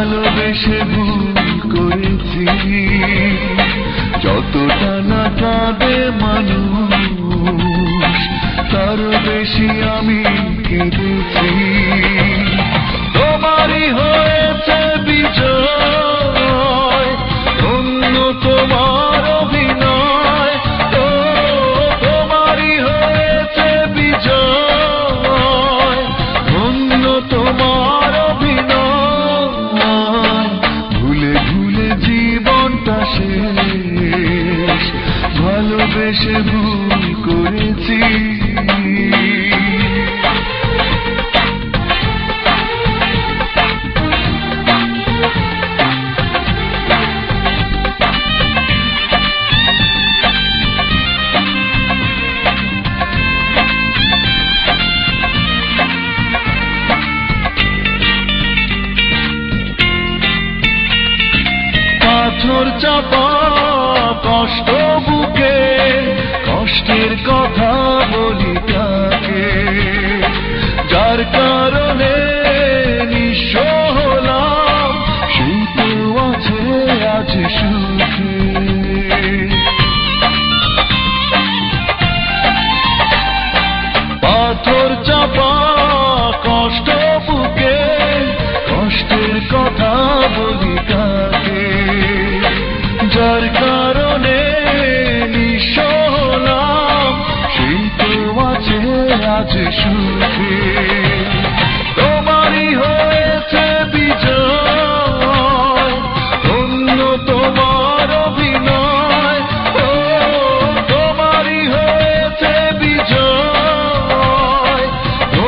ভালোবেসে ভুল করেছি, যতটা না কাঁদে মানুষ তারও বেশি আমি কেঁদেছি। তোমারই হয়েছে বিজয়, অন্য তোমার অভিনয়। তোমারই হয়েছে বিজয়, অন্য তোমার অভিনয়। ভুলে ভুলে জীবনটা শেষ, ভালোবেসে ভুল করেছি। পাথর চাপা কষ্ট বুকে, কষ্টের কথা বলি তাকে, যার কারণে নিঃস্ব হলাম, সেই তো আছে আজ সুখে। পাথর চাপা কষ্ট বুকে, কষ্টের কথা বলি তাকে, যার কারণে নিঃস্ব হলাম, সেই তো আছে আজ সুখে। তোমারই হয়েছে বিজয়, অন্য তোমার অভিনয়। তোমারই হয়েছে বিজয়,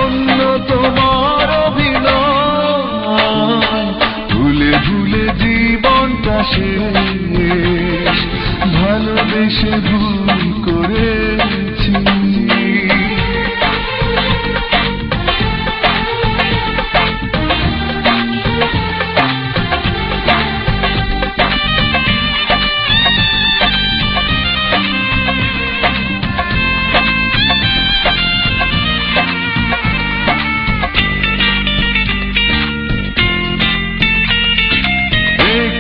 অন্য তোমার অভিনয়। ভুলে ভুলে জীবনটা শেষ, ভালোবেসে ভুল করেছি।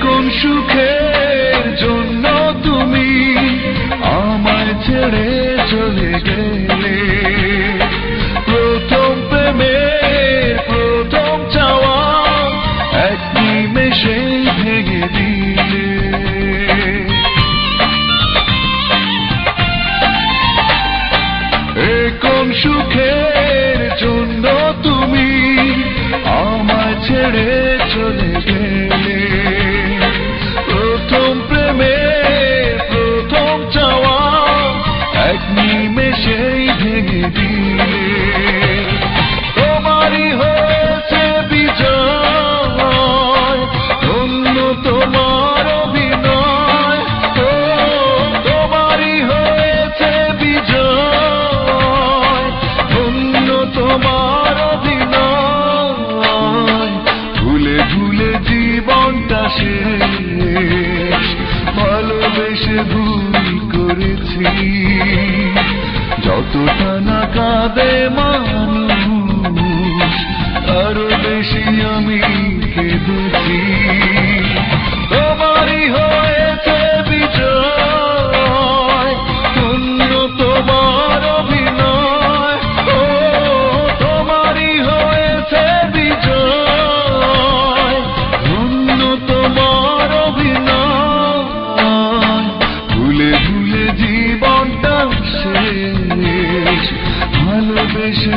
কোন সুখের জন্য তুমি আমায় ছেড়ে চলে গেলে, প্রথম প্রেমের প্রথম চাওয়া এক নিমেষে ভেঙে দিলে। কোন সুখের জন্য তুমি আমায় ছেড়ে চলে গেলে, প্রথম প্রেমের প্রথম চাওয়া এক নিমেষেই ভেঙে দিলে। তোমারই হয়েছে বিজয়, অন্য তোমার অভিনয়। তোমারই হয়েছে বিজয়, অন্য তোমার অভিনয়। ভুলে ভুলে জীবনটা শেষ, ভালোবেসে ভুল করেছি, যতটা না কাঁদে মানুষ আরো বেশি আমি কেঁদেছি। তোমারই হয়েছে বিজয়, অন্য তোমার অভিনয়। তোমারই হয়েছে বিজয়, অন্য তোমার অভিনয়। ভুলে ভুলে জীবনটা শেষ, ভালোবেসে